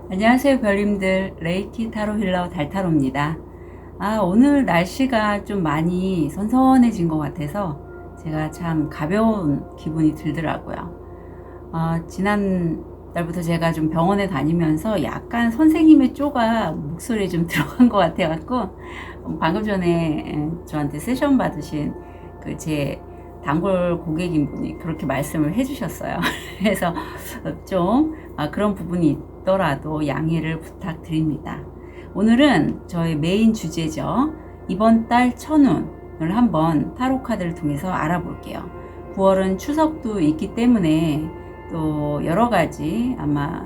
안녕하세요 별님들, 레이키 타로 힐러 달타로입니다. 오늘 날씨가 좀 많이 선선해진 것 같아서 제가 참 가벼운 기분이 들더라고요. 지난 달부터 제가 좀 병원에 다니면서 약간 선생님의 쪼가 목소리에 좀 들어간 것 같아갖고 방금 전에 저한테 세션 받으신 그 제 단골 고객인 분이 그렇게 말씀을 해주셨어요. 그래서 좀 그런 부분이 있더라도 양해를 부탁드립니다. 오늘은 저의 메인 주제죠. 이번 달 천운을 한번 타로 카드를 통해서 알아볼게요. 9월은 추석도 있기 때문에 또 여러 가지 아마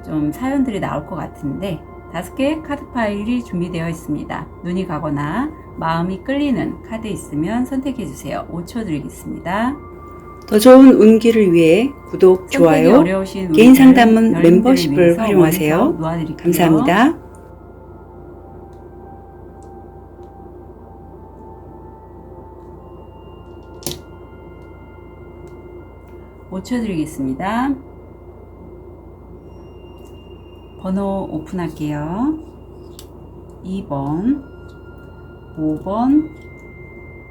좀 사연들이 나올 것 같은데 5개의 카드 파일이 준비되어 있습니다. 눈이 가거나 마음이 끌리는 카드 있으면 선택해 주세요. 5초 드리겠습니다. 더 좋은 운기를 위해 구독, 좋아요, 개인 상담은 멤버십을 활용하세요. 감사합니다. (5초) 드리겠습니다. 번호 오픈할게요. 2번, 5번,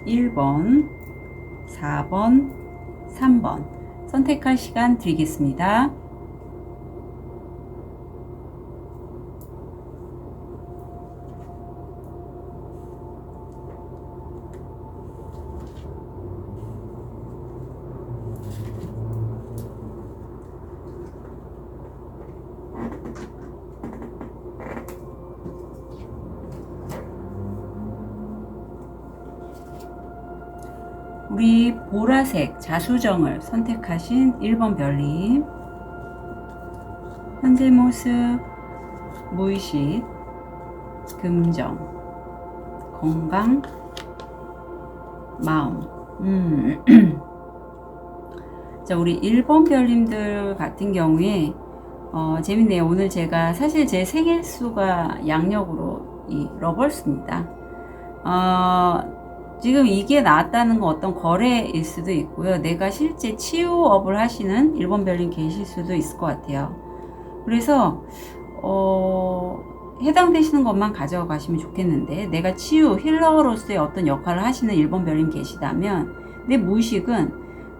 1번, 4번, 3번 선택할 시간 드리겠습니다. 우리 보라색 자수정을 선택하신 1번 별님, 현재 모습, 무의식, 긍정, 건강, 마음. 자, 우리 1번 별님들 같은 경우에 재밌네요. 오늘 제가 사실 제 생일수가 양력으로 이 러벌스입니다. 지금 이게 나왔다는 건 어떤 거래일 수도 있고요. 내가 실제 치유업을 하시는 1번 별님 계실 수도 있을 것 같아요. 그래서 해당되시는 것만 가져가시면 좋겠는데, 내가 치유 힐러로서의 어떤 역할을 하시는 1번 별님 계시다면 내 무의식은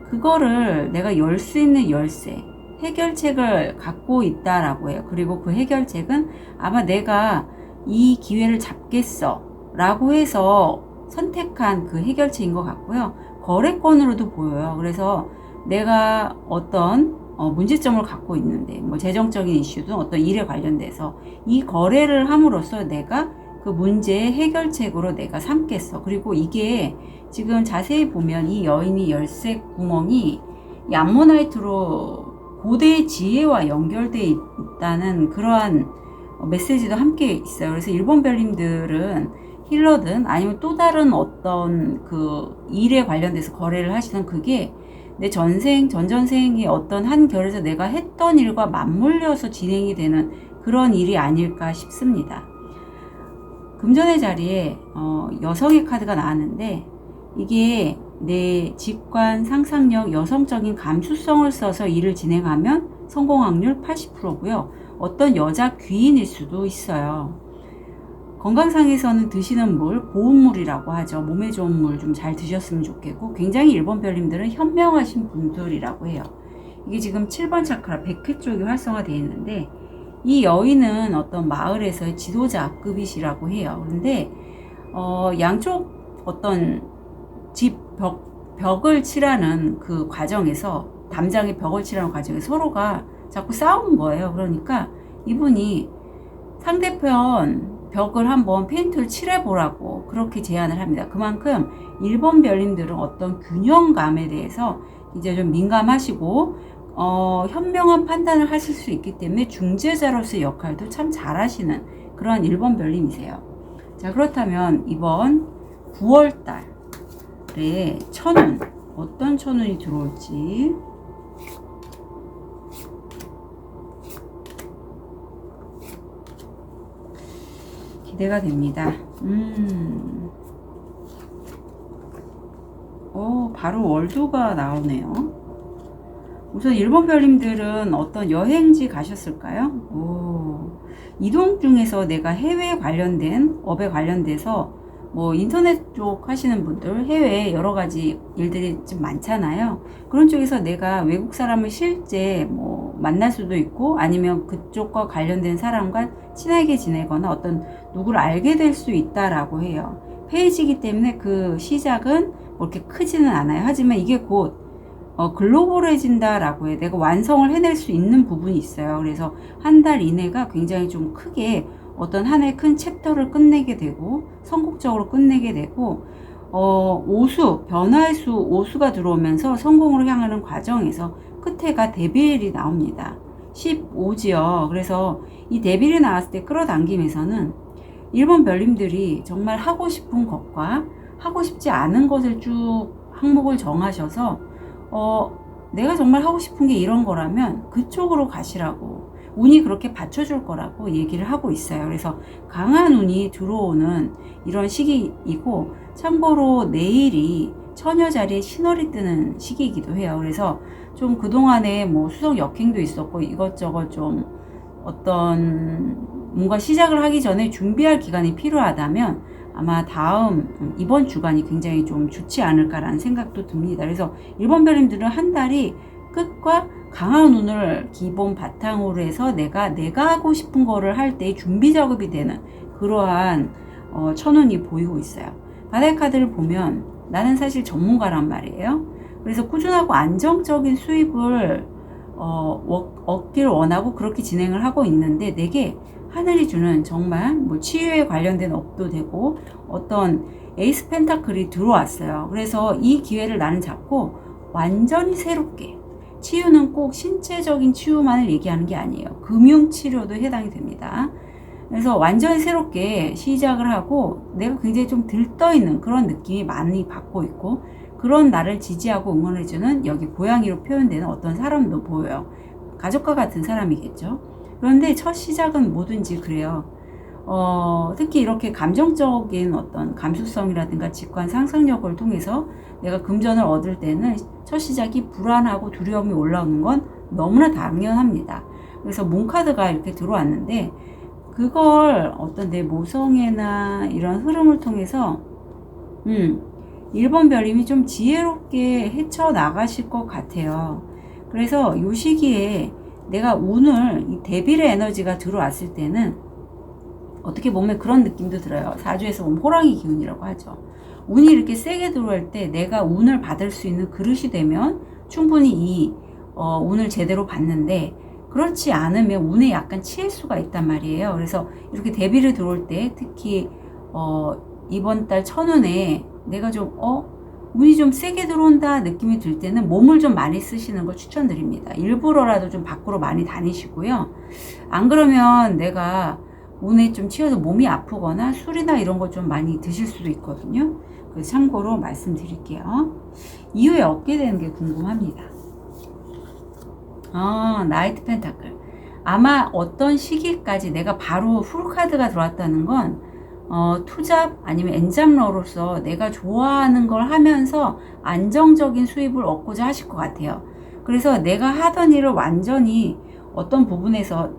그거를 내가 열 수 있는 열쇠, 해결책을 갖고 있다라고 해요. 그리고 그 해결책은 아마 내가 이 기회를 잡겠어 라고 해서 선택한 그 해결책인 것 같고요. 거래건으로도 보여요. 그래서 내가 어떤 문제점을 갖고 있는데, 뭐 재정적인 이슈든 어떤 일에 관련돼서 이 거래를 함으로써 내가 그 문제의 해결책으로 내가 삼겠어. 그리고 이게 지금 자세히 보면 이 여인이 열쇠 구멍이 이 암모나이트로 고대의 지혜와 연결되어 있다는 그러한 메시지도 함께 있어요. 그래서 1번 별님들은 힐러든 아니면 또 다른 어떤 그 일에 관련돼서 거래를 하시던 그게 내 전전생의 어떤 한 결에서 내가 했던 일과 맞물려서 진행이 되는 그런 일이 아닐까 싶습니다. 금전의 자리에 여성의 카드가 나왔는데, 이게 내 직관, 상상력, 여성적인 감수성을 써서 일을 진행하면 성공 확률 80%고요. 어떤 여자 귀인일 수도 있어요. 건강상에서는 드시는 물, 보온물이라고 하죠. 몸에 좋은 물 좀 잘 드셨으면 좋겠고, 굉장히 1번 별님들은 현명하신 분들이라고 해요. 이게 지금 7번 차크라 100회 쪽이 활성화되어 있는데, 이 여인은 어떤 마을에서의 지도자급이시라고 해요. 그런데 양쪽 어떤 집 벽을 칠하는 그 과정에서, 담장에 벽을 칠하는 과정에서 서로가 자꾸 싸우는 거예요. 그러니까 이분이 상대편 벽을 한번 페인트를 칠해보라고 그렇게 제안을 합니다. 그만큼 1번 별님들은 어떤 균형감에 대해서 이제 좀 민감하시고 현명한 판단을 하실 수 있기 때문에 중재자로서의 역할도 참 잘하시는 그런 1번 별님이세요. 자, 그렇다면 이번 9월달에 천운, 어떤 천운이 들어올지 기대가 됩니다. 바로 월두가 나오네요. 우선 1번 별님들은 어떤 여행지 가셨을까요? 이동 중에서 내가 해외 관련된 업에 관련돼서 뭐 인터넷 쪽 하시는 분들 해외에 여러 가지 일들이 좀 많잖아요. 그런 쪽에서 내가 외국 사람을 실제 뭐 만날 수도 있고 아니면 그쪽과 관련된 사람과 친하게 지내거나 어떤 누구를 알게 될 수 있다라고 해요. 페이지이기 때문에 그 시작은 뭐 이렇게 크지는 않아요. 하지만 이게 곧 글로벌해진다라고 해. 내가 완성을 해낼 수 있는 부분이 있어요. 그래서 한 달 이내가 굉장히 좀 크게 어떤 하나의 큰 챕터를 끝내게 되고 성공적으로 끝내게 되고 변화의 수 오수가 들어오면서 성공으로 향하는 과정에서 끝에가 데빌이 나옵니다. 15지요. 그래서 이 데빌이 나왔을 때 끌어당김에서는 1번 별님들이 정말 하고 싶은 것과 하고 싶지 않은 것을 쭉 항목을 정하셔서 내가 정말 하고 싶은 게 이런 거라면 그쪽으로 가시라고 운이 그렇게 받쳐줄 거라고 얘기를 하고 있어요. 그래서 강한 운이 들어오는 이런 시기이고 참고로 내일이 처녀 자리에 신월이 뜨는 시기이기도 해요. 그래서 좀 그동안에 뭐 수석 역행도 있었고 이것저것 좀 어떤 뭔가 시작을 하기 전에 준비할 기간이 필요하다면 아마 이번 주간이 굉장히 좀 좋지 않을까라는 생각도 듭니다. 그래서 1번 별님들은 한 달이 끝과 강한 운을 기본 바탕으로 해서 내가 하고 싶은 거를 할 때 준비 작업이 되는 그러한 천운이 보이고 있어요. 바다의 카드를 보면 나는 사실 전문가란 말이에요. 그래서 꾸준하고 안정적인 수입을 얻기를 원하고 그렇게 진행을 하고 있는데 내게 하늘이 주는 정말 뭐 치유에 관련된 업도 되고 어떤 에이스 펜타클이 들어왔어요. 그래서 이 기회를 나는 잡고 완전히 새롭게 치유는 꼭 신체적인 치유만을 얘기하는 게 아니에요. 금융치료도 해당이 됩니다. 그래서 완전히 새롭게 시작을 하고 내가 굉장히 좀 들떠있는 그런 느낌이 많이 받고 있고 그런 나를 지지하고 응원해주는 여기 고양이로 표현되는 어떤 사람도 보여요. 가족과 같은 사람이겠죠. 그런데 첫 시작은 뭐든지 그래요. 특히 이렇게 감정적인 어떤 감수성이라든가 직관 상상력을 통해서 내가 금전을 얻을 때는 첫 시작이 불안하고 두려움이 올라오는 건 너무나 당연합니다. 그래서 몽카드가 이렇게 들어왔는데 그걸 어떤 내 모성애나 이런 흐름을 통해서 1번 별님이 좀 지혜롭게 헤쳐나가실 것 같아요. 그래서 이 시기에 내가 운을 이 데빌의 에너지가 들어왔을 때는 어떻게 보면 그런 느낌도 들어요. 사주에서 보면 호랑이 기운이라고 하죠. 운이 이렇게 세게 들어올 때 내가 운을 받을 수 있는 그릇이 되면 충분히 이 운을 제대로 받는데 그렇지 않으면 운에 약간 치일 수가 있단 말이에요. 그래서 이렇게 데빌이 들어올 때 특히 이번 달 천운에 내가 좀 운이 좀 세게 들어온다 느낌이 들 때는 몸을 좀 많이 쓰시는 걸 추천드립니다. 일부러라도 좀 밖으로 많이 다니시고요. 안 그러면 내가 운에 좀 치여서 몸이 아프거나 술이나 이런 거 좀 많이 드실 수도 있거든요. 그래서 참고로 말씀드릴게요. 이후에 얻게 되는 게 궁금합니다. 나이트 펜타클. 아마 어떤 시기까지 내가 바로 풀카드가 들어왔다는 건 투잡 아니면 엔잡러로서 내가 좋아하는 걸 하면서 안정적인 수입을 얻고자 하실 것 같아요. 그래서 내가 하던 일을 완전히 어떤 부분에서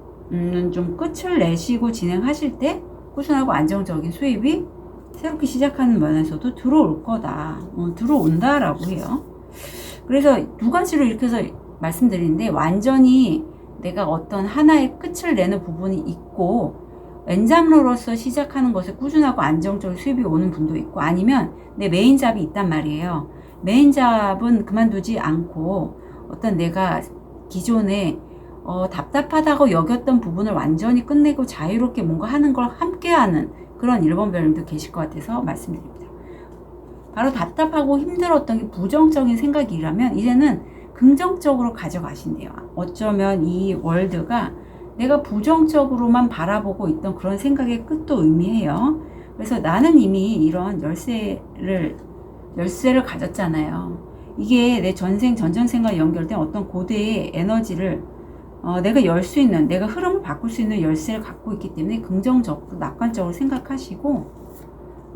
좀 끝을 내시고 진행하실 때 꾸준하고 안정적인 수입이 새롭게 시작하는 면에서도 들어올 거다. 들어온다라고 해요. 그래서 두 가지로 이렇게 해서 말씀드리는데 완전히 내가 어떤 하나의 끝을 내는 부분이 있고 엔잡러로서 시작하는 것에 꾸준하고 안정적인 수입이 오는 분도 있고 아니면 내 메인 잡이 있단 말이에요. 메인 잡은 그만두지 않고 어떤 내가 기존에 답답하다고 여겼던 부분을 완전히 끝내고 자유롭게 뭔가 하는 걸 함께하는 그런 1번 별님도 계실 것 같아서 말씀드립니다. 바로 답답하고 힘들었던 게 부정적인 생각이라면 이제는 긍정적으로 가져가신대요. 어쩌면 이 월드가 내가 부정적으로만 바라보고 있던 그런 생각의 끝도 의미해요. 그래서 나는 이미 이런 열쇠를 가졌잖아요. 이게 내 전전생과 연결된 어떤 고대의 에너지를 내가 열 수 있는, 내가 흐름을 바꿀 수 있는 열쇠를 갖고 있기 때문에 긍정적으로 낙관적으로 생각하시고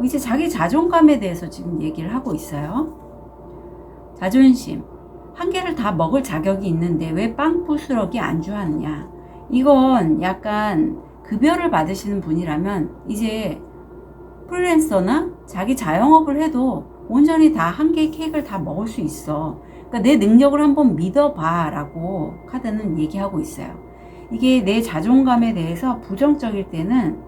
이제 자기 자존감에 대해서 지금 얘기를 하고 있어요. 자존심. 한 개를 다 먹을 자격이 있는데 왜 빵 부스러기 안주하느냐. 이건 약간 급여를 받으시는 분이라면 이제 프리랜서나 자기 자영업을 해도 온전히 다 한 개의 케이크를 다 먹을 수 있어. 그러니까 내 능력을 한번 믿어봐 라고 카드는 얘기하고 있어요. 이게 내 자존감에 대해서 부정적일 때는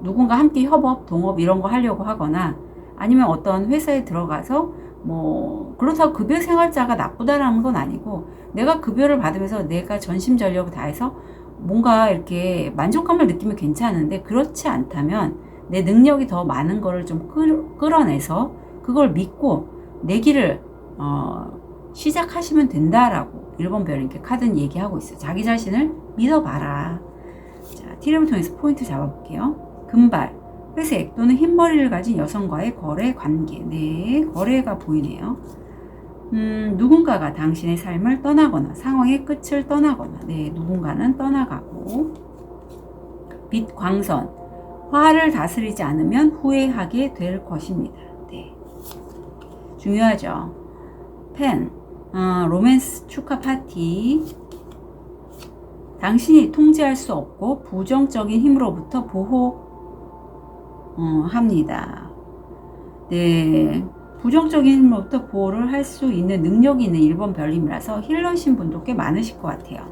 누군가 함께 협업, 동업 이런 거 하려고 하거나 아니면 어떤 회사에 들어가서 뭐 그렇다고 급여 생활자가 나쁘다라는 건 아니고 내가 급여를 받으면서 내가 전심전력을 다해서 뭔가 이렇게 만족감을 느끼면 괜찮은데 그렇지 않다면 내 능력이 더 많은 거를 좀 끌어내서 그걸 믿고 내기를 시작하시면 된다라고 1번 별 이렇게 카드는 얘기하고 있어요. 자기 자신을 믿어봐라. 자, 티를 통해서 포인트 잡아볼게요. 금발, 회색 또는 흰머리를 가진 여성과의 거래 관계. 네, 거래가 보이네요. 누군가가 당신의 삶을 떠나거나 상황의 끝을 떠나거나 네, 누군가는 떠나가고 빛 광선, 화를 다스리지 않으면 후회하게 될 것입니다. 네, 중요하죠. 펜, 로맨스 축하 파티, 당신이 통제할 수 없고 부정적인 힘으로부터 합니다. 네, 부정적인 힘으로부터 보호를 할 수 있는 능력이 있는 1번 별님이라서 힐러신 분도 꽤 많으실 것 같아요.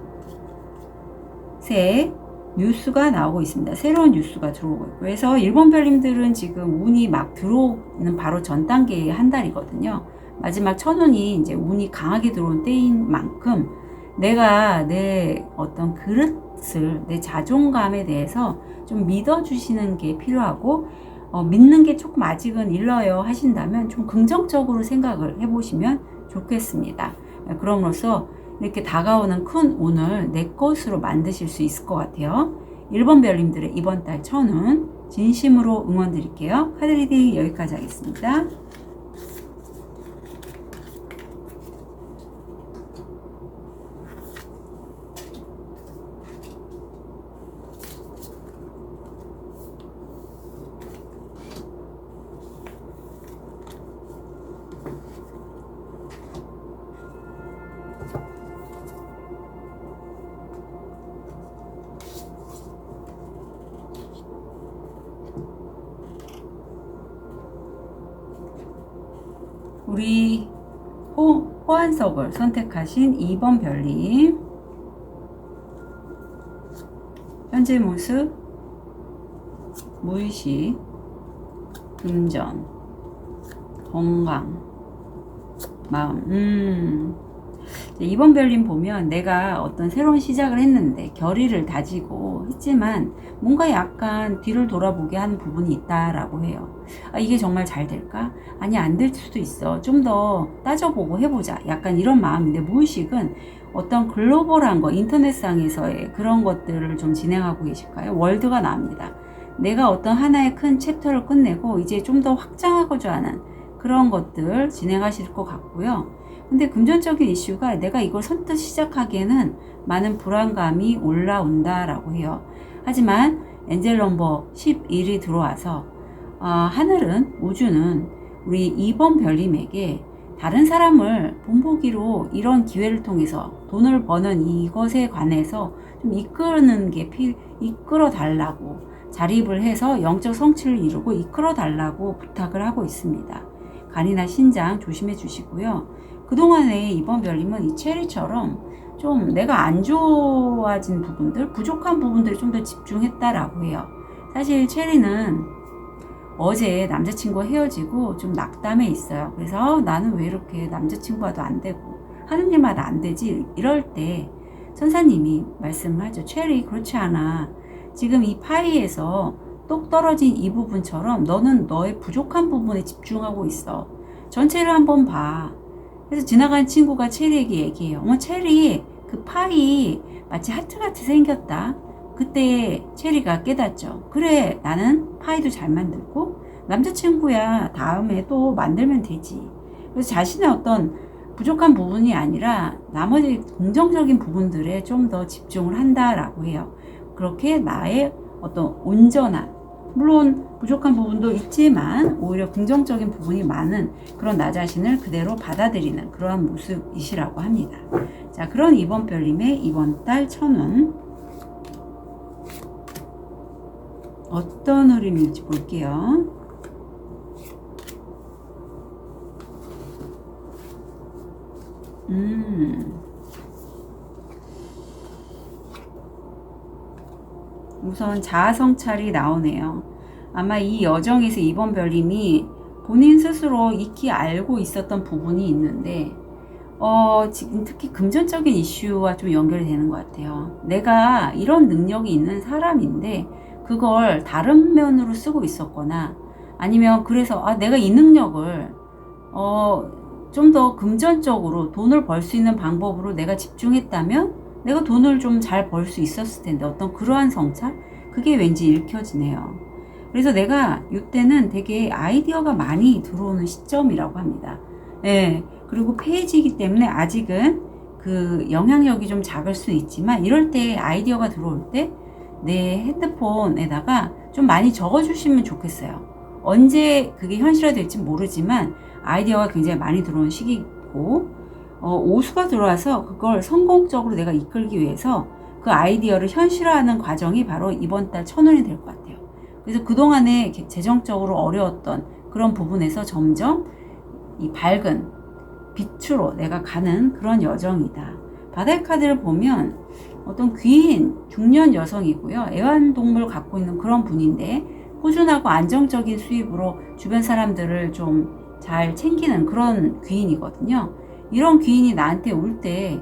새 뉴스가 나오고 있습니다. 새로운 뉴스가 들어오고 있고 그래서 1번 별님들은 지금 운이 막 들어오는 바로 전 단계의 한 달이거든요. 마지막 천운이 이제 운이 강하게 들어온 때인 만큼 내가 내 어떤 그릇을 내 자존감에 대해서 좀 믿어주시는 게 필요하고 믿는 게 조금 아직은 일러요 하신다면 좀 긍정적으로 생각을 해보시면 좋겠습니다. 그럼으로써 이렇게 다가오는 큰 운을 내 것으로 만드실 수 있을 것 같아요. 1번 별님들의 이번 달 천운 진심으로 응원 드릴게요. 카드 리딩 여기까지 하겠습니다. 우리 호환석을 선택하신 2번 별님 현재 모습 무의식 금전 건강 마음 2번 별님 보면 내가 어떤 새로운 시작을 했는데 결의를 다지고 했지만 뭔가 약간 뒤를 돌아보게 하는 부분이 있다라고 해요. 이게 정말 잘 될까? 아니 안 될 수도 있어. 좀 더 따져보고 해보자. 약간 이런 마음인데 무의식은 어떤 글로벌한 거 인터넷상에서의 그런 것들을 좀 진행하고 계실까요? 월드가 나옵니다. 내가 어떤 하나의 큰 챕터를 끝내고 이제 좀 더 확장하고자 하는 그런 것들 진행하실 것 같고요. 근데 금전적인 이슈가 내가 이걸 선뜻 시작하기에는 많은 불안감이 올라온다라고 해요. 하지만 엔젤 넘버 11이 들어와서 하늘은 우주는 우리 2번 별님에게 다른 사람을 본보기로 이런 기회를 통해서 돈을 버는 이것에 관해서 좀 이끌어 달라고 자립을 해서 영적 성취를 이루고 이끌어 달라고 부탁을 하고 있습니다. 간이나 신장 조심해 주시고요. 그동안에 2번 별님은 이 체리처럼 좀 내가 안 좋아진 부분들, 부족한 부분들에 좀 더 집중했다라고 해요. 사실 체리는 어제 남자친구와 헤어지고 좀 낙담해 있어요. 그래서 나는 왜 이렇게 남자친구와도 안 되고 하는 일마다 안 되지? 이럴 때 천사님이 말씀을 하죠. 체리 그렇지 않아. 지금 이 파이에서 똑 떨어진 이 부분처럼 너는 너의 부족한 부분에 집중하고 있어. 전체를 한번 봐. 그래서 지나간 친구가 체리에게 얘기해요. 어머 체리 그 파이 마치 하트같이 생겼다. 그때 체리가 깨닫죠. 그래 나는 파이도 잘 만들고 남자친구야 다음에 또 만들면 되지. 그래서 자신의 어떤 부족한 부분이 아니라 나머지 긍정적인 부분들에 좀 더 집중을 한다라고 해요. 그렇게 나의 어떤 온전한 물론 부족한 부분도 있지만 오히려 긍정적인 부분이 많은 그런 나 자신을 그대로 받아들이는 그러한 모습이시라고 합니다. 자, 그런 2번 별님의 이번 달 천운 어떤 흐름일지 볼게요. 우선 자아성찰이 나오네요. 아마 이 여정에서 이번 별님이 본인 스스로 익히 알고 있었던 부분이 있는데 지금 특히 금전적인 이슈와 좀 연결이 되는 것 같아요. 내가 이런 능력이 있는 사람인데 그걸 다른 면으로 쓰고 있었거나 아니면 그래서 내가 이 능력을 좀 더 금전적으로 돈을 벌 수 있는 방법으로 내가 집중했다면 내가 돈을 좀 잘 벌 수 있었을 텐데 어떤 그러한 성찰? 그게 왠지 읽혀지네요. 그래서 내가 이때는 되게 아이디어가 많이 들어오는 시점이라고 합니다. 예. 그리고 페이지이기 때문에 아직은 그 영향력이 좀 작을 수 있지만 이럴 때 아이디어가 들어올 때 내 핸드폰에다가 좀 많이 적어주시면 좋겠어요. 언제 그게 현실화될지 모르지만 아이디어가 굉장히 많이 들어오는 시기고 오수가 들어와서 그걸 성공적으로 내가 이끌기 위해서 그 아이디어를 현실화하는 과정이 바로 이번 달 천운이 될 것 같아요. 그래서 그동안에 재정적으로 어려웠던 그런 부분에서 점점 이 밝은 빛으로 내가 가는 그런 여정이다. 바다의 카드를 보면 어떤 귀인 중년 여성이고요. 애완동물 갖고 있는 그런 분인데 꾸준하고 안정적인 수입으로 주변 사람들을 좀 잘 챙기는 그런 귀인이거든요. 이런 귀인이 나한테 올 때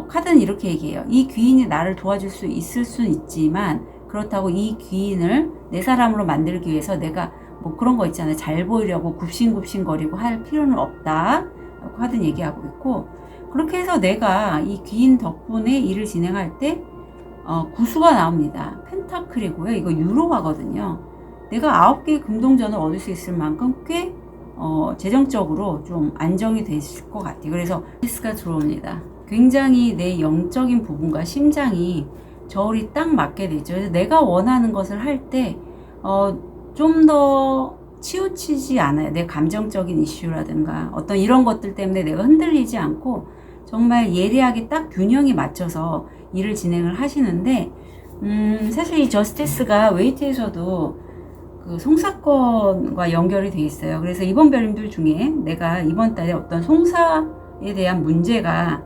카드는 이렇게 얘기해요. 이 귀인이 나를 도와줄 수 있을 수는 있지만 그렇다고 이 귀인을 내 사람으로 만들기 위해서 내가 뭐 그런 거 있잖아요. 잘 보이려고 굽신굽신거리고 할 필요는 없다. 카드는 얘기하고 있고 그렇게 해서 내가 이 귀인 덕분에 일을 진행할 때 구수가 나옵니다. 펜타클이고요. 이거 유로화거든요. 내가 9개의 금동전을 얻을 수 있을 만큼 꽤 재정적으로 좀 안정이 됐을 것 같아요. 그래서 스가 들어옵니다. 굉장히 내 영적인 부분과 심장이 저울이 딱 맞게 되죠. 그래서 내가 원하는 것을 할 때 좀 더 치우치지 않아요. 내 감정적인 이슈라든가 어떤 이런 것들 때문에 내가 흔들리지 않고 정말 예리하게 딱 균형이 맞춰서 일을 진행을 하시는데 사실 이 저스티스가 웨이트에서도 그 송사건과 연결이 돼 있어요. 그래서 이번 별님들 중에 내가 이번 달에 어떤 송사에 대한 문제가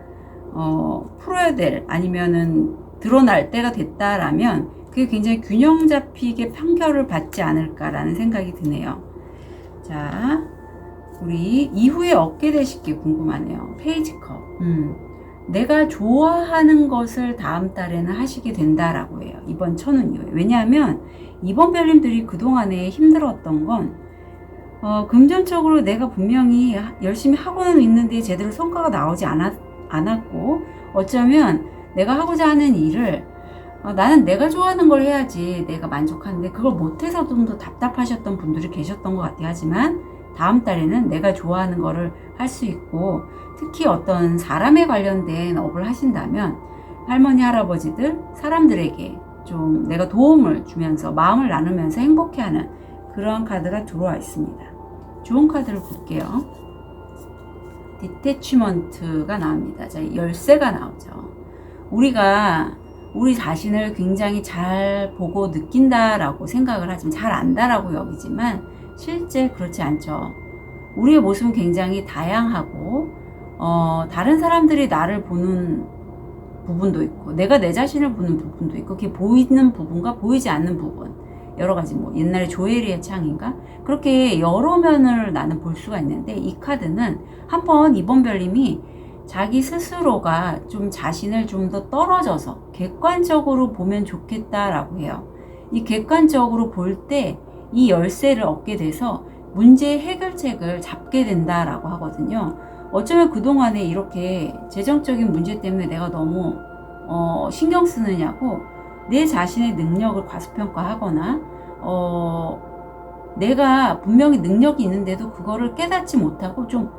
풀어야 될 아니면은 드러날 때가 됐다라면 그게 굉장히 균형 잡히게 판결을 받지 않을까라는 생각이 드네요. 자, 우리 이후에 얻게 되실 게 궁금하네요. 페이지 컵. 내가 좋아하는 것을 다음 달에는 하시게 된다라고 해요. 이번 천운 이후에. 왜냐하면 이번 별님들이 그동안에 힘들었던 건 금전적으로 내가 분명히 열심히 하고는 있는데 제대로 성과가 나오지 않았고 어쩌면 내가 하고자 하는 일을 나는 내가 좋아하는 걸 해야지 내가 만족하는데 그걸 못해서 좀 더 답답하셨던 분들이 계셨던 것 같아요. 하지만 다음 달에는 내가 좋아하는 거를 할 수 있고 특히 어떤 사람에 관련된 업을 하신다면 할머니 할아버지들 사람들에게 좀 내가 도움을 주면서 마음을 나누면서 행복해하는 그런 카드가 들어와 있습니다. 좋은 카드를 볼게요. 디태치먼트가 나옵니다. 자, 열쇠가 나오죠. 우리가 우리 자신을 굉장히 잘 보고 느낀다라고 생각을 하지만 잘 안다라고 여기지만 실제 그렇지 않죠. 우리의 모습은 굉장히 다양하고 다른 사람들이 나를 보는 부분도 있고 내가 내 자신을 보는 부분도 있고 그게 보이는 부분과 보이지 않는 부분 여러 가지 뭐 옛날에 조에리의 창인가 그렇게 여러 면을 나는 볼 수가 있는데 이 카드는 한번 이번 별님이 자기 스스로가 좀 자신을 좀 더 떨어져서 객관적으로 보면 좋겠다라고 해요. 이 객관적으로 볼 때 이 열쇠를 얻게 돼서 문제의 해결책을 잡게 된다라고 하거든요. 어쩌면 그동안에 이렇게 재정적인 문제 때문에 내가 너무 신경 쓰느냐고 내 자신의 능력을 과소평가하거나 내가 분명히 능력이 있는데도 그거를 깨닫지 못하고 좀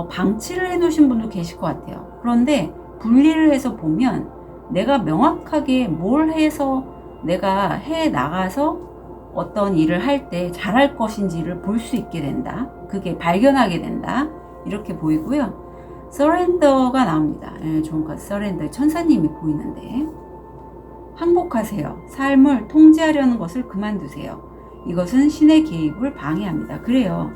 방치를 해 놓으신 분도 계실 것 같아요. 그런데 분리를 해서 보면 내가 명확하게 뭘 해서 내가 해 나가서 어떤 일을 할 때 잘할 것인지를 볼 수 있게 된다. 그게 발견하게 된다. 이렇게 보이고요. 서렌더가 나옵니다. 네, 좋은 것. 서렌더 천사님이 보이는데 항복하세요. 삶을 통제하려는 것을 그만두세요. 이것은 신의 개입을 방해합니다. 그래요.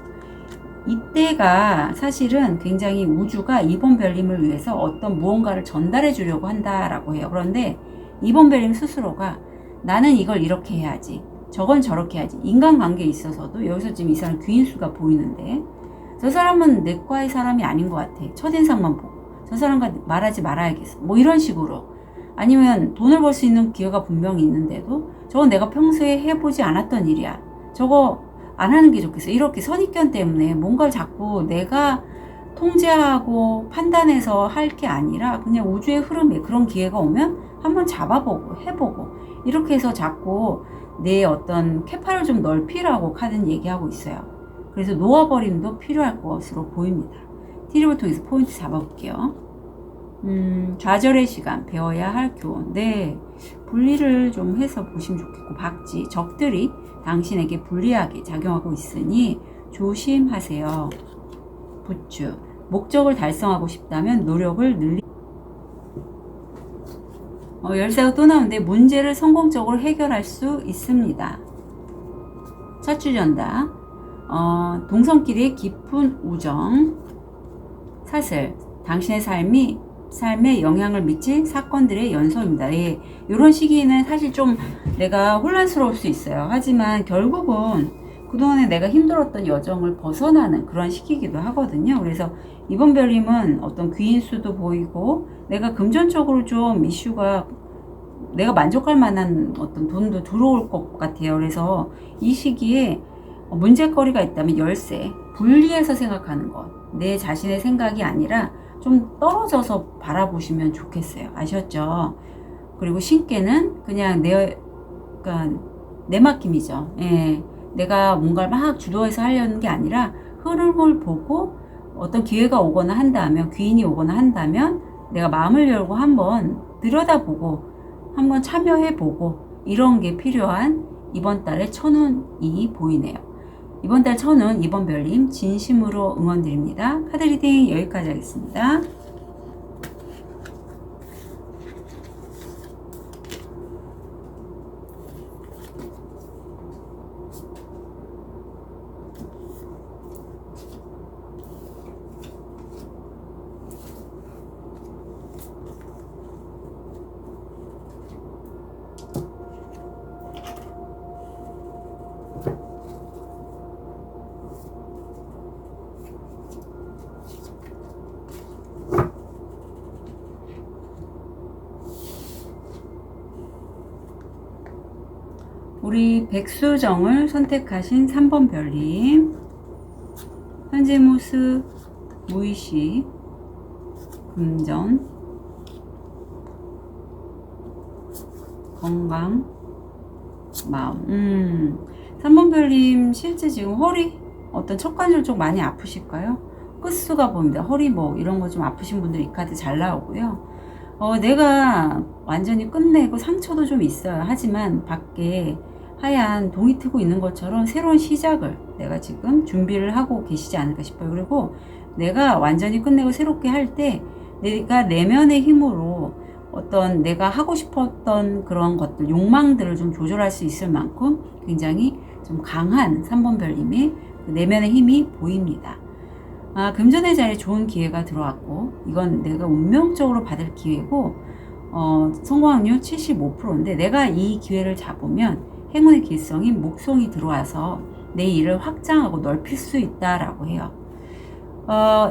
이때가 사실은 굉장히 우주가 이번 별님을 위해서 어떤 무언가를 전달해 주려고 한다라고 해요. 그런데 이번 별님 스스로가 나는 이걸 이렇게 해야지, 저건 저렇게 해야지. 인간관계에 있어서도 여기서 지금 이 사람 귀인수가 보이는데 저 사람은 내과의 사람이 아닌 것 같아. 첫인상만 보고 저 사람과 말하지 말아야겠어. 뭐 이런 식으로. 아니면 돈을 벌 수 있는 기회가 분명히 있는데도 저건 내가 평소에 해보지 않았던 일이야. 저거 안 하는 게 좋겠어. 이렇게 선입견 때문에 뭔가를 자꾸 내가 통제하고 판단해서 할 게 아니라 그냥 우주의 흐름에 그런 기회가 오면 한번 잡아보고 해보고 이렇게 해서 자꾸 내 어떤 캐파를 좀 넓히라고 카드는 얘기하고 있어요. 그래서 놓아버림도 필요할 것으로 보입니다. 티립을 통해서 포인트 잡아볼게요. 좌절의 시간, 배워야 할 교훈. 네, 분리를 좀 해서 보시면 좋겠고, 박쥐, 적들이 당신에게 불리하게 작용하고 있으니 조심하세요. 부추, 목적을 달성하고 싶다면 노력을 열쇠가 또 나오는데 문제를 성공적으로 해결할 수 있습니다. 차추전다, 동성끼리의 깊은 우정, 사슬, 당신의 삶에 영향을 미칠 사건들의 연속입니다. 예, 이런 시기는 사실 좀 내가 혼란스러울 수 있어요. 하지만 결국은 그동안에 내가 힘들었던 여정을 벗어나는 그런 시기이기도 하거든요. 그래서 이번 별님은 어떤 귀인수도 보이고 내가 금전적으로 좀 이슈가 내가 만족할 만한 어떤 돈도 들어올 것 같아요. 그래서 이 시기에 문제거리가 있다면 열쇠, 분리해서 생각하는 것, 내 자신의 생각이 아니라 좀 떨어져서 바라보시면 좋겠어요. 아셨죠? 그리고 신께는 그냥 내 맡김이죠. 예. 내가 뭔가를 막 주도해서 하려는 게 아니라 흐름을 보고 어떤 기회가 오거나 한다면, 귀인이 오거나 한다면 내가 마음을 열고 한번 들여다보고 한번 참여해보고 이런 게 필요한 이번 달의 천운이 보이네요. 이번 달 천운, 이번 별님 진심으로 응원드립니다. 카드 리딩 여기까지 하겠습니다. 우리 백수정을 선택하신 3번 별님, 현재 모습, 무의식, 금전, 건강, 마음. 3번 별님 실제 지금 허리 어떤 척관절 쪽 많이 아프실까요? 끝수가 보입니다. 허리 뭐 이런 거 좀 아프신 분들 이 카드 잘 나오고요. 내가 완전히 끝내고 상처도 좀 있어요. 하지만 밖에 하얀 동이 트고 있는 것처럼 새로운 시작을 내가 지금 준비를 하고 계시지 않을까 싶어요. 그리고 내가 완전히 끝내고 새롭게 할 때 내가 내면의 힘으로 어떤 내가 하고 싶었던 그런 것들, 욕망들을 좀 조절할 수 있을 만큼 굉장히 좀 강한 3번 별님의 내면의 힘이 보입니다. 금전의 자리에 좋은 기회가 들어왔고 이건 내가 운명적으로 받을 기회고 성공 확률 75%인데 내가 이 기회를 잡으면 행운의 길성이 목송이 들어와서 내 일을 확장하고 넓힐 수 있다라고 해요.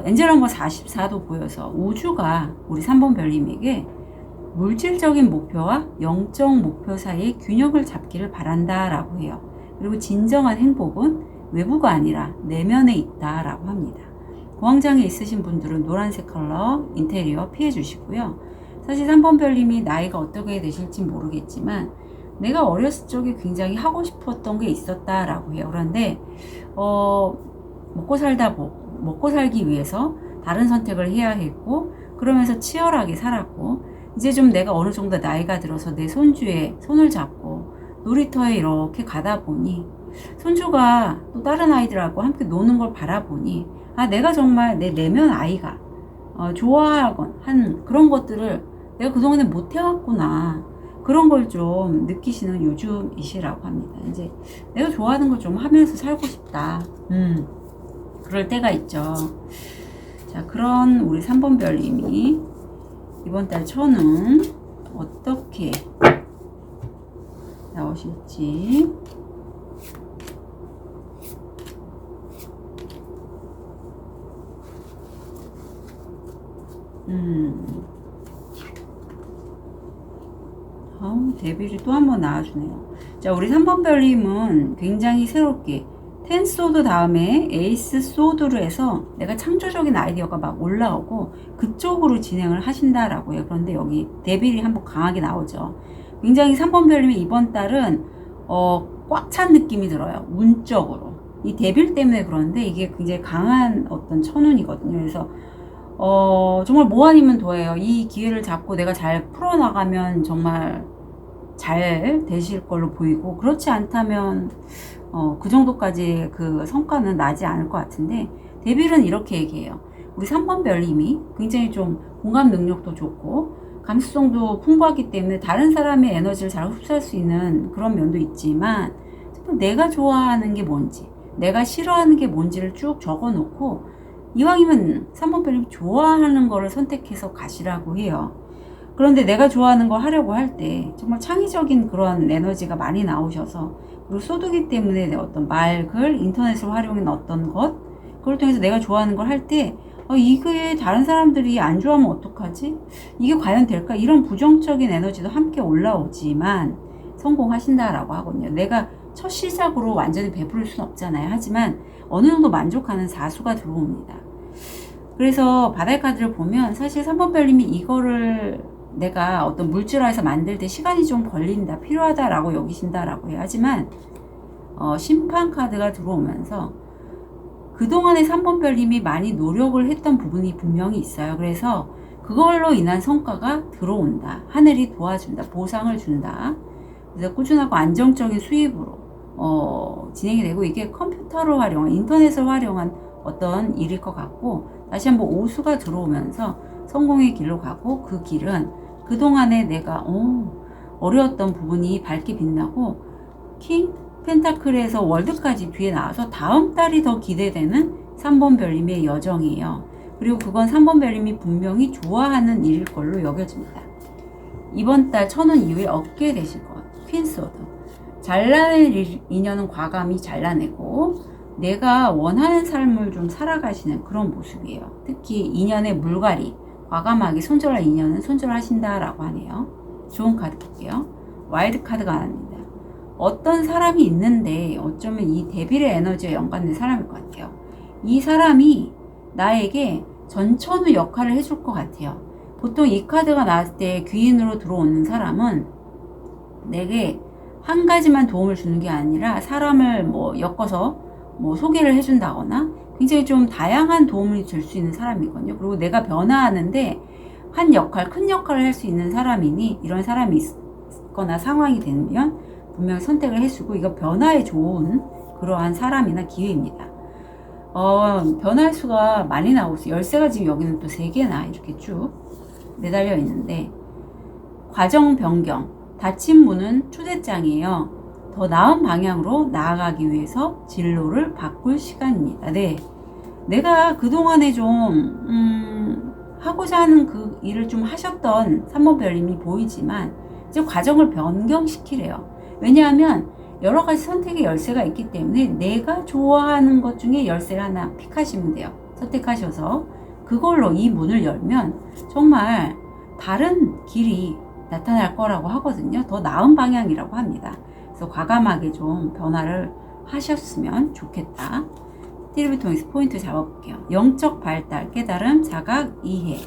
엔젤 넘버 44도 보여서 우주가 우리 3번 별님에게 물질적인 목표와 영적 목표 사이의 균형을 잡기를 바란다라고 해요. 그리고 진정한 행복은 외부가 아니라 내면에 있다라고 합니다. 공황장애 있으신 분들은 노란색 컬러 인테리어 피해 주시고요. 사실 3번 별님이 나이가 어떻게 되실지 모르겠지만 내가 어렸을 적에 굉장히 하고 싶었던 게 있었다라고 해요. 그런데 먹고 살기 위해서 다른 선택을 해야 했고 그러면서 치열하게 살았고 이제 좀 내가 어느 정도 나이가 들어서 내 손주에 손을 잡고 놀이터에 이렇게 가다 보니 손주가 또 다른 아이들하고 함께 노는 걸 바라보니 내가 정말 내 내면 아이가 좋아하건 한 그런 것들을 내가 그동안에 못 해왔구나. 그런 걸 좀 느끼시는 요즘이시라고 합니다. 이제 내가 좋아하는 거 좀 하면서 살고 싶다. 그럴 때가 있죠. 자, 그런 우리 3번 별님이 이번 달 천운 어떻게 나오실지. 데빌이 또 한 번 나와주네요. 자, 우리 3번 별님은 굉장히 새롭게 텐 소드 다음에 에이스 소드로 해서 내가 창조적인 아이디어가 막 올라오고 그쪽으로 진행을 하신다라고 해요. 그런데 여기 데빌이 한번 강하게 나오죠. 굉장히 3번 별님이 이번 달은 꽉 찬 느낌이 들어요. 운적으로. 이 데빌 때문에 그런데 이게 굉장히 강한 어떤 천운이거든요. 그래서 정말 뭐 아니면 도예요. 이 기회를 잡고 내가 잘 풀어나가면 정말 잘 되실 걸로 보이고, 그렇지 않다면 그 정도까지 그 성과는 나지 않을 것 같은데, 데빌은 이렇게 얘기해요. 우리 3번 별님이 굉장히 좀 공감 능력도 좋고 감수성도 풍부하기 때문에 다른 사람의 에너지를 잘 흡수할 수 있는 그런 면도 있지만, 내가 좋아하는 게 뭔지, 내가 싫어하는 게 뭔지를 쭉 적어 놓고 이왕이면 3번 별님 좋아하는 거를 선택해서 가시라고 해요. 그런데 내가 좋아하는 걸 하려고 할 때 정말 창의적인 그런 에너지가 많이 나오셔서, 그리고 소득이 때문에 내 어떤 말, 글, 인터넷을 활용한 어떤 것, 그걸 통해서 내가 좋아하는 걸 할 때 이게 다른 사람들이 안 좋아하면 어떡하지? 이게 과연 될까? 이런 부정적인 에너지도 함께 올라오지만 성공하신다라고 하거든요. 내가 첫 시작으로 완전히 베풀 수는 없잖아요. 하지만 어느 정도 만족하는 사수가 들어옵니다. 그래서 바다의 카드를 보면 사실 3번 별님이 이거를 내가 어떤 물질화해서 만들 때 시간이 좀 걸린다, 필요하다라고 여기신다라고 해요. 하지만 심판 카드가 들어오면서 그동안에 3번 별님이 많이 노력을 했던 부분이 분명히 있어요. 그래서 그걸로 인한 성과가 들어온다. 하늘이 도와준다. 보상을 준다. 그래서 꾸준하고 안정적인 수입으로 진행이 되고, 이게 컴퓨터를 활용한, 인터넷을 활용한 어떤 일일 것 같고, 다시 한번 오수가 들어오면서 성공의 길로 가고, 그 길은 그동안에 내가 어려웠던 부분이 밝게 빛나고, 킹 펜타클에서 월드까지 뒤에 나와서 다음 달이 더 기대되는 3번 별님의 여정이에요. 그리고 그건 3번 별님이 분명히 좋아하는 일일 걸로 여겨집니다. 이번 달 천운 이후에 얻게 되실 것. 퀸소드. 잘라낼 인연은 과감히 잘라내고 내가 원하는 삶을 좀 살아가시는 그런 모습이에요. 특히 인연의 물갈이, 과감하게 손절할 인연은 손절하신다라고 하네요. 좋은 카드 볼게요. 와일드 카드가 나옵니다. 어떤 사람이 있는데 어쩌면 이 데빌의 에너지와 연관된 사람일 것 같아요. 이 사람이 나에게 전천후 역할을 해줄 것 같아요. 보통 이 카드가 나왔을 때 귀인으로 들어오는 사람은 내게 한 가지만 도움을 주는 게 아니라 사람을 엮어서 소개를 해준다거나 굉장히 좀 다양한 도움을 줄 수 있는 사람이거든요. 그리고 내가 변화하는데 한 역할, 큰 역할을 할 수 있는 사람이니 이런 사람이 있거나 상황이 되면 분명히 선택을 해주고, 이거 변화에 좋은 그러한 사람이나 기회입니다. 변화할 수가 많이 나오고 있어요. 열쇠가 지금 여기는 또 3개나 이렇게 쭉 매달려 있는데, 과정 변경, 닫힌 문은 초대장이에요. 더 나은 방향으로 나아가기 위해서 진로를 바꿀 시간입니다. 네, 내가 그동안에 좀 하고자 하는 그 일을 좀 하셨던 3번 별님이 보이지만 이제 과정을 변경시키래요. 왜냐하면 여러 가지 선택의 열쇠가 있기 때문에 내가 좋아하는 것 중에 열쇠를 하나 픽하시면 돼요. 선택하셔서 그걸로 이 문을 열면 정말 다른 길이 나타날 거라고 하거든요. 더 나은 방향이라고 합니다. 그래서 과감하게 좀 변화를 하셨으면 좋겠다. 띠를 통해서 포인트 잡아볼게요. 영적 발달, 깨달음, 자각, 이해.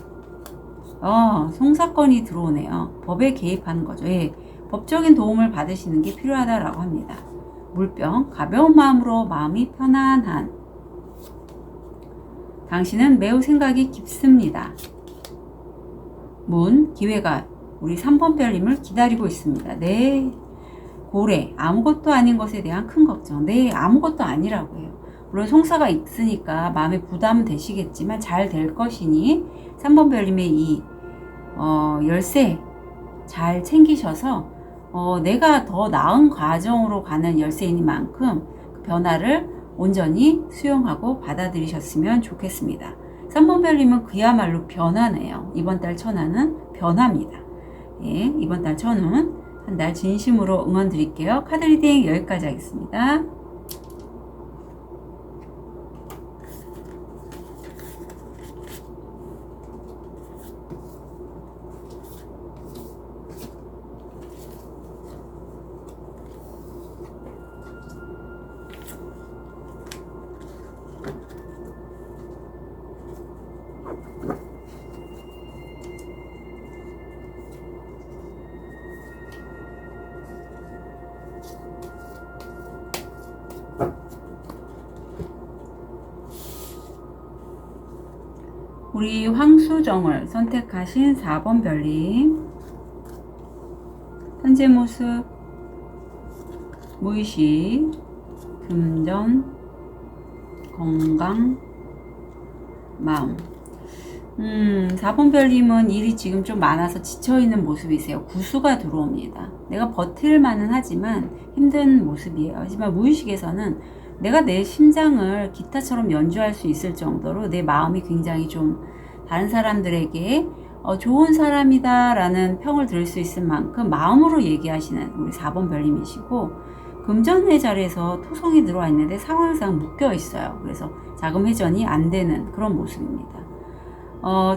송사건이 들어오네요. 법에 개입하는 거죠. 예, 법적인 도움을 받으시는 게 필요하다라고 합니다. 물병, 가벼운 마음으로 마음이 편안한. 당신은 매우 생각이 깊습니다. 문, 기회가 우리 3번 별님을 기다리고 있습니다. 네. 고래, 아무것도 아닌 것에 대한 큰 걱정. 네, 아무것도 아니라고 해요. 물론 송사가 있으니까 마음에 부담은 되시겠지만 잘 될 것이니 3번 별님의 이 열쇠, 잘 챙기셔서 내가 더 나은 과정으로 가는 열쇠이니만큼 그 변화를 온전히 수용하고 받아들이셨으면 좋겠습니다. 3번 별님은 그야말로 변화네요. 이번 달 천화는 변화입니다. 예, 이번 달 천운 한 달 진심으로 응원 드릴게요. 카드 리딩 여기까지 하겠습니다. 우리 황수정을 선택하신 4번 별님, 현재 모습, 무의식, 금전, 건강, 마음. 4번 별님은 일이 지금 좀 많아서 지쳐있는 모습이세요. 구수가 들어옵니다. 내가 버틸 만은 하지만 힘든 모습이에요. 하지만 무의식에서는 내가 내 심장을 기타처럼 연주할 수 있을 정도로 내 마음이 굉장히 좀 다른 사람들에게 좋은 사람이다 라는 평을 들을 수 있을 만큼 마음으로 얘기하시는 우리 4번 별님이시고, 금전의 자리에서 토성이 들어와 있는데 상황상 묶여 있어요. 그래서 자금 회전이 안 되는 그런 모습입니다.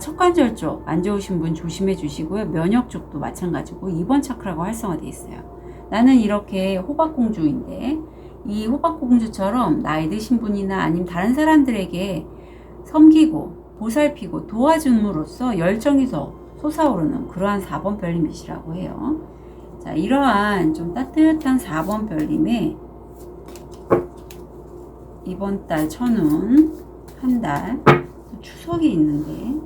척관절 쪽 안 좋으신 분 조심해 주시고요. 면역 쪽도 마찬가지고 2번 차크라고 활성화되어 있어요. 나는 이렇게 호박공주인데 이 호박공주처럼 나이 드신 분이나 아니면 다른 사람들에게 섬기고 보살피고 도와줌으로써 열정이 더 솟아오르는 그러한 4번 별님이시라고 해요. 자, 이러한 좀 따뜻한 4번 별님의 이번 달 천운 한 달 추석이 있는데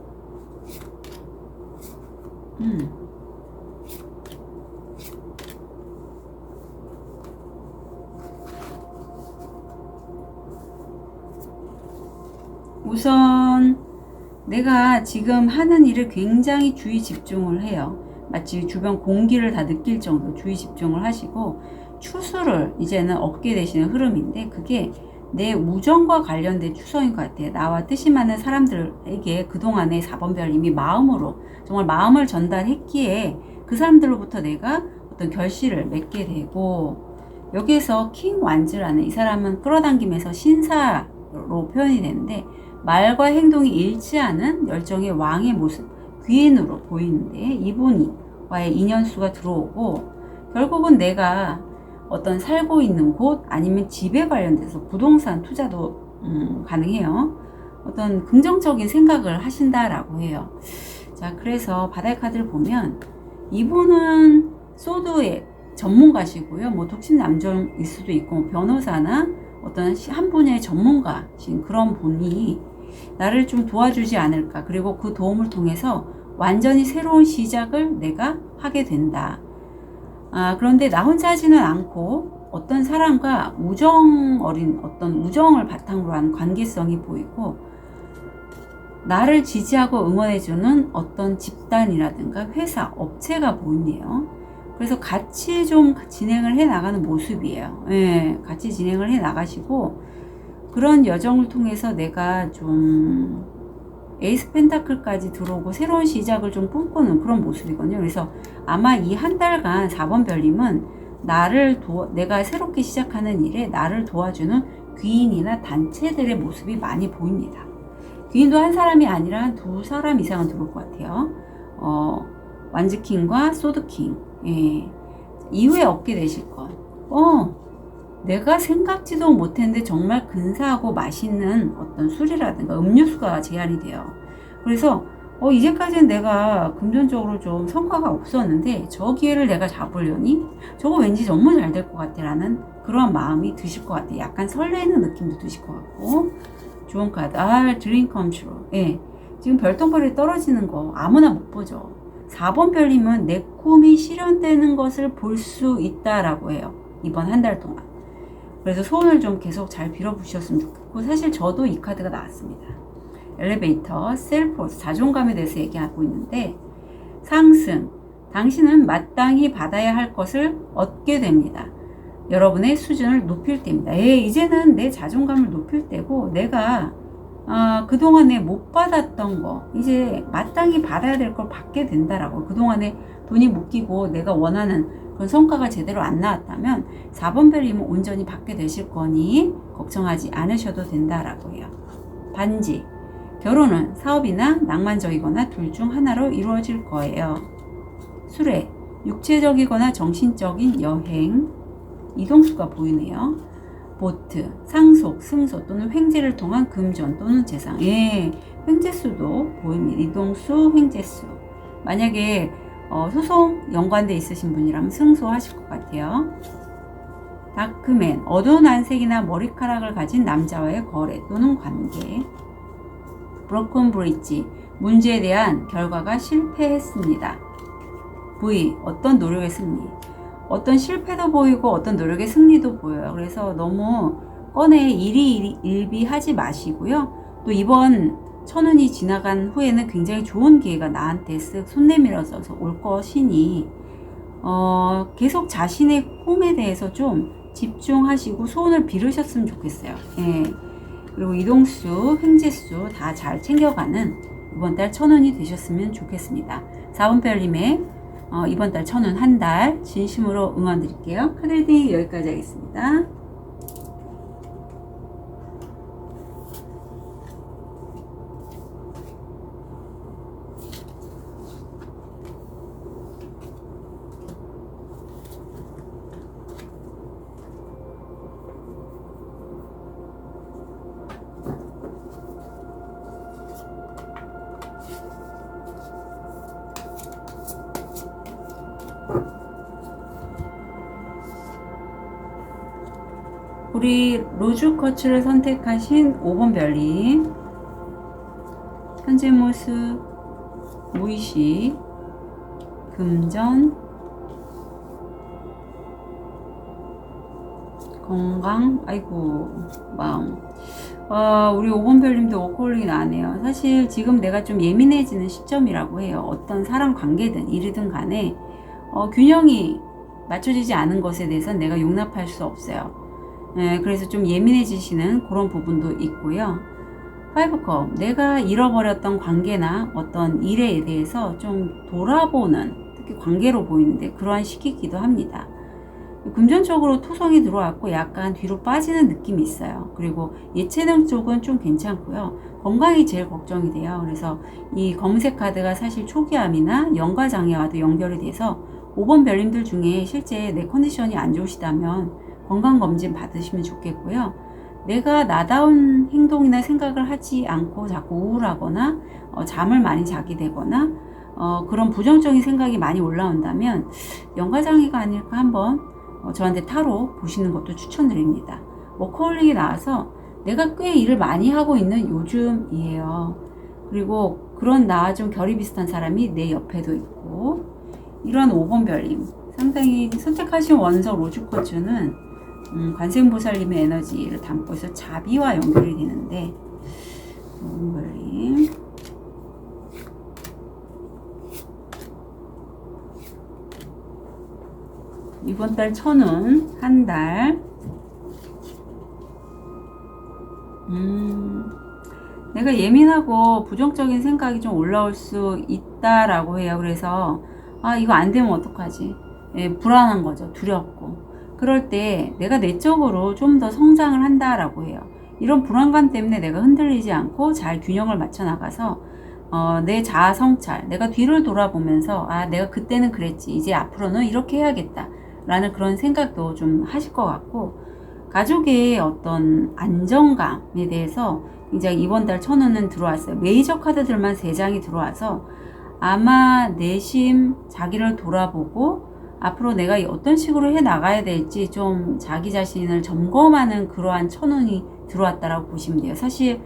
우선 내가 지금 하는 일을 굉장히 주의 집중을 해요. 마치 주변 공기를 다 느낄 정도로 주의 집중을 하시고 추수를 이제는 얻게 되시는 흐름인데, 그게 내 우정과 관련된 추석인 것 같아요. 나와 뜻이 맞는 사람들에게 그동안에 4번 별님이 마음으로 정말 마음을 전달했기에 그 사람들로부터 내가 어떤 결실을 맺게 되고, 여기에서 킹 완즈라는 이 사람은 끌어당김에서 신사로 표현이 되는데 말과 행동이 일치하는 열정의 왕의 모습, 귀인으로 보이는데 이분과의 인연수가 들어오고, 결국은 내가 어떤 살고 있는 곳 아니면 집에 관련돼서 부동산 투자도 가능해요. 어떤 긍정적인 생각을 하신다라고 해요. 자, 그래서 바다의 카드를 보면 이분은 소드의 전문가시고요. 뭐 독신 남종일 수도 있고 변호사나 어떤 한 분야의 전문가신 그런 분이 나를 좀 도와주지 않을까. 그리고 그 도움을 통해서 완전히 새로운 시작을 내가 하게 된다. 그런데 나 혼자 하지는 않고 어떤 사람과 우정 어린 어떤 우정을 바탕으로 한 관계성이 보이고, 나를 지지하고 응원해주는 어떤 집단이라든가 회사, 업체가 보이네요. 그래서 같이 좀 진행을 해 나가는 모습이에요. 예, 같이 진행을 해 나가시고, 그런 여정을 통해서 내가 좀 에이스 펜타클까지 들어오고 새로운 시작을 좀 꿈꾸는 그런 모습이거든요. 그래서 아마 이 한 달간 4번 별님은 내가 새롭게 시작하는 일에 나를 도와주는 귀인이나 단체들의 모습이 많이 보입니다. 귀인도 한 사람이 아니라 한 두 사람 이상은 들어올 것 같아요. 완즈킹과 소드킹. 예. 이후에 얻게 되실 것. 내가 생각지도 못했는데 정말 근사하고 맛있는 어떤 술이라든가 음료수가 제안이 돼요. 그래서 이제까지는 내가 금전적으로 좀 성과가 없었는데 저 기회를 내가 잡으려니 저거 왠지 너무 잘 될 것 같아 라는 그런 마음이 드실 것 같아요. 약간 설레는 느낌도 드실 것 같고. 좋은 카드. 드림 컴 트루. 예. 지금 별똥별이 떨어지는 거 아무나 못 보죠. 4번 별님은 내 꿈이 실현되는 것을 볼 수 있다라고 해요. 이번 한 달 동안. 그래서 소원을 좀 계속 잘 빌어보셨으면 좋겠고, 사실 저도 이 카드가 나왔습니다. 엘리베이터, 셀프워스, 자존감에 대해서 얘기하고 있는데 상승, 당신은 마땅히 받아야 할 것을 얻게 됩니다. 여러분의 수준을 높일 때입니다. 이제는 내 자존감을 높일 때고, 내가 그동안에 못 받았던 거 이제 마땅히 받아야 될 걸 받게 된다라고. 그동안에 돈이 묶이고 내가 원하는 그런 성과가 제대로 안 나왔다면 4번 별님은 온전히 받게 되실 거니 걱정하지 않으셔도 된다라고 해요. 반지, 결혼은 사업이나 낭만적이거나 둘 중 하나로 이루어질 거예요. 수레, 육체적이거나 정신적인 여행, 이동수가 보이네요. 보트, 상속, 승소 또는 횡재를 통한 금전 또는 재산. 횡재수도 보입니다. 이동수, 횡재수. 만약에 소송 연관돼 있으신 분이라면 승소하실 것 같아요. 다크맨, 어두운 안색이나 머리카락을 가진 남자와의 거래 또는 관계. 브로큰 브릿지, 문제에 대한 결과가 실패했습니다. V, 어떤 노력의 승리. 어떤 실패도 보이고 어떤 노력의 승리도 보여요. 그래서 너무 꺼내 일희일비하지 마시고요. 또 이번 천운이 지나간 후에는 굉장히 좋은 기회가 나한테 쓱 손 내밀어서 올 것이니 계속 자신의 꿈에 대해서 좀 집중하시고 소원을 빌으셨으면 좋겠어요. 그리고 이동수, 횡재수 다 잘 챙겨가는 이번 달 천운이 되셨으면 좋겠습니다. 4번 별님의 이번 달 천운 한 달 진심으로 응원 드릴게요. 카드 리딩 여기까지 하겠습니다. 우리 로즈쿼츠를 선택하신 5번 별님, 현재 모습, 무의식, 금전, 건강, 아이고 마음. 우리 5번 별님도 워커홀릭이 나네요. 사실 지금 내가 좀 예민해지는 시점이라고 해요. 어떤 사람 관계든 일이든 간에 균형이 맞춰지지 않은 것에 대해서는 내가 용납할 수 없어요. 그래서 좀 예민해지시는 그런 부분도 있고요. 5컵, 내가 잃어버렸던 관계나 어떤 일에 대해서 좀 돌아보는, 특히 관계로 보이는데 그러한 시기이기도 합니다. 금전적으로 토성이 들어왔고 약간 뒤로 빠지는 느낌이 있어요. 그리고 예체능 쪽은 좀 괜찮고요. 건강이 제일 걱정이 돼요. 그래서 이 검은색 카드가 사실 초기암이나 연과장애와도 연결이 돼서 5번 별님들 중에 실제 내 컨디션이 안 좋으시다면 건강검진 받으시면 좋겠고요. 내가 나다운 행동이나 생각을 하지 않고 자꾸 우울하거나 잠을 많이 자게 되거나 그런 부정적인 생각이 많이 올라온다면 연과장애가 아닐까 한번 저한테 타로 보시는 것도 추천드립니다. 워커홀릭이 나와서 내가 꽤 일을 많이 하고 있는 요즘이에요. 그리고 그런 나와 좀 결이 비슷한 사람이 내 옆에도 있고, 이런 5번 별님, 상당히 선택하신 원석 로즈쿼츠는 관세음보살님의 에너지를 담고 있어 자비와 연결이 되는데, 5번 별님, 이번 달 천운 한 달. 내가 예민하고 부정적인 생각이 좀 올라올 수 있다라고 해요. 그래서 이거 안 되면 어떡하지? 불안한 거죠. 두렵고. 그럴 때 내가 내적으로 좀 더 성장을 한다라고 해요. 이런 불안감 때문에 내가 흔들리지 않고 잘 균형을 맞춰 나가서 내 자아 성찰, 내가 뒤를 돌아보면서 내가 그때는 그랬지, 이제 앞으로는 이렇게 해야겠다 라는 그런 생각도 좀 하실 것 같고, 가족의 어떤 안정감에 대해서 굉장히 이번 달 천운은 들어왔어요. 메이저 카드들만 3장이 들어와서 아마 내심 자기를 돌아보고 앞으로 내가 어떤 식으로 해 나가야 될지 좀 자기 자신을 점검하는 그러한 천운이 들어왔다라고 보시면 돼요. 사실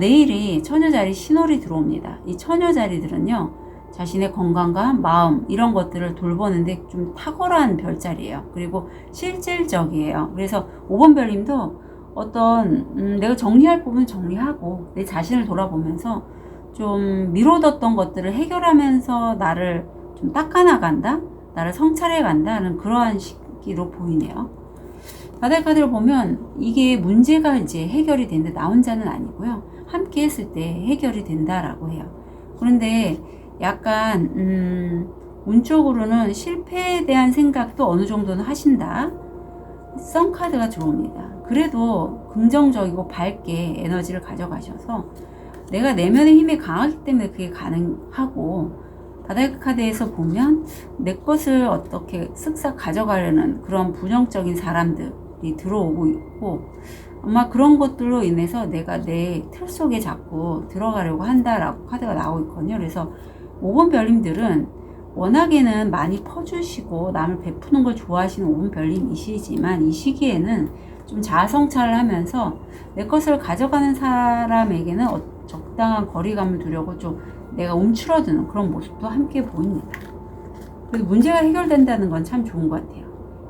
내일이 처녀자리 신월이 들어옵니다. 이 처녀자리들은요, 자신의 건강과 마음 이런 것들을 돌보는데 좀 탁월한 별자리예요. 그리고 실질적이에요. 그래서 5번 별님도 어떤 내가 정리할 부분 정리하고 내 자신을 돌아보면서 좀 미뤄뒀던 것들을 해결하면서 나를 좀 좀 닦아나간다? 나를 성찰해 간다는 그러한 시기로 보이네요. 바다의 카드를 보면 이게 문제가 이제 해결이 되는데 나 혼자는 아니고요. 함께 했을 때 해결이 된다라고 해요. 그런데 약간 운쪽으로는 실패에 대한 생각도 어느 정도는 하신다. 선 카드가 들어옵니다. 그래도 긍정적이고 밝게 에너지를 가져가셔서 내가 내면의 힘이 강하기 때문에 그게 가능하고, 바다의 카드에서 보면 내 것을 어떻게 쓱싹 가져가려는 그런 부정적인 사람들이 들어오고 있고, 아마 그런 것들로 인해서 내가 내 틀 속에 자꾸 들어가려고 한다라고 카드가 나오고 있거든요. 그래서 5번 별님들은 워낙에는 많이 퍼주시고 남을 베푸는 걸 좋아하시는 5번 별님이시지만, 이 시기에는 좀 자아성찰을 하면서 내 것을 가져가는 사람에게는 적당한 거리감을 두려고 좀 내가 움츠러드는 그런 모습도 함께 보입니다. 그래서 문제가 해결된다는 건 참 좋은 것 같아요.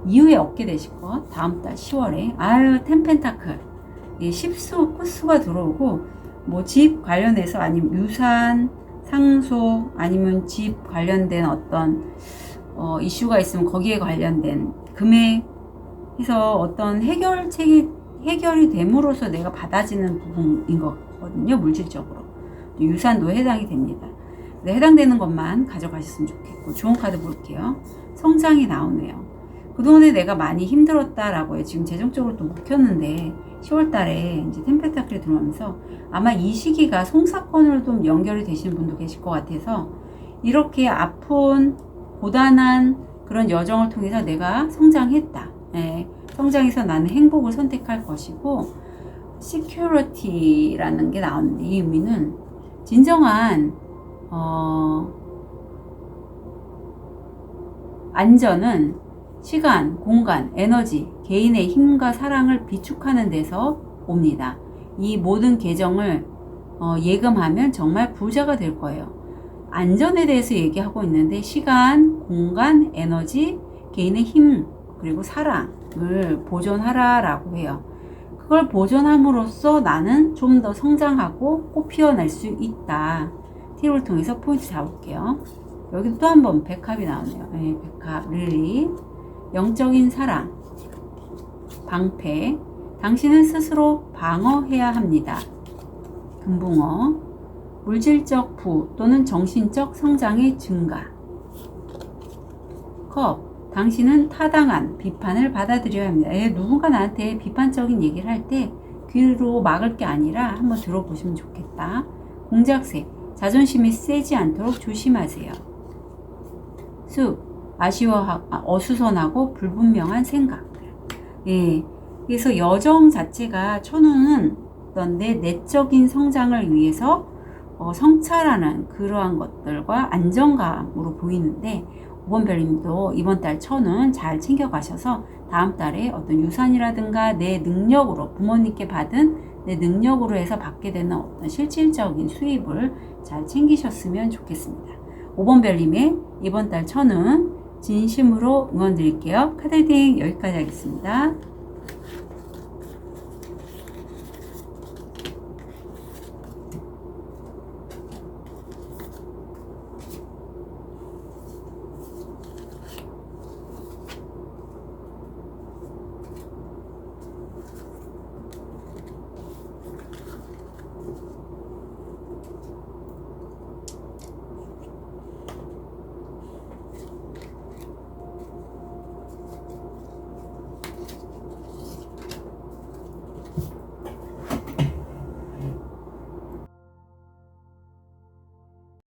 이후에 얻게 되실 것, 다음 달 10월에 텐펜타클 10수 끝수가 들어오고, 뭐 집 관련해서 아니면 유산, 상속, 아니면 집 관련된 어떤 이슈가 있으면 거기에 관련된 금액 해서 어떤 해결이 됨으로써 내가 받아지는 부분인 거거든요. 물질적으로. 유산도 해당이 됩니다. 해당되는 것만 가져가셨으면 좋겠고, 좋은 카드 볼게요. 성장이 나오네요. 그동안에 내가 많이 힘들었다라고 해요. 지금 재정적으로 또 못 켰는데 10월 달에 이제 템펜타클이 들어오면서 아마 이 시기가 송사건으로 좀 연결이 되시는 분도 계실 것 같아서, 이렇게 아픈 고단한 그런 여정을 통해서 내가 성장했다. 네, 성장해서 나는 행복을 선택할 것이고, security라는 게 나오는데, 이 의미는 진정한 안전은 시간, 공간, 에너지, 개인의 힘과 사랑을 비축하는 데서 옵니다. 이 모든 계정을 예금하면 정말 부자가 될 거예요. 안전에 대해서 얘기하고 있는데, 시간, 공간, 에너지, 개인의 힘, 그리고 사랑을 보존하라라고 해요. 그걸 보존함으로써 나는 좀 더 성장하고 꽃 피어날 수 있다. 티로를 통해서 포인트 잡을게요. 여기 또 한 번 백합이 나오네요. 네, 백합, 릴리. 영적인 사랑, 방패. 당신은 스스로 방어해야 합니다. 금붕어. 물질적 부 또는 정신적 성장의 증가. 컵. 당신은 타당한 비판을 받아들여야 합니다. 누군가 나한테 비판적인 얘기를 할 때 귀로 막을 게 아니라 한번 들어보시면 좋겠다. 공작새. 자존심이 세지 않도록 조심하세요. 숲. 어수선하고 불분명한 생각. 그래서 여정 자체가 천운은 어떤 내 내적인 성장을 위해서 성찰하는 그러한 것들과 안정감으로 보이는데, 5번 별님도 이번 달 천운 잘 챙겨가셔서 다음 달에 어떤 유산이라든가 내 능력으로, 부모님께 받은 내 능력으로 해서 받게 되는 어떤 실질적인 수입을 잘 챙기셨으면 좋겠습니다. 5번 별님의 이번 달 천운 진심으로 응원 드릴게요. 카드 리딩 여기까지 하겠습니다.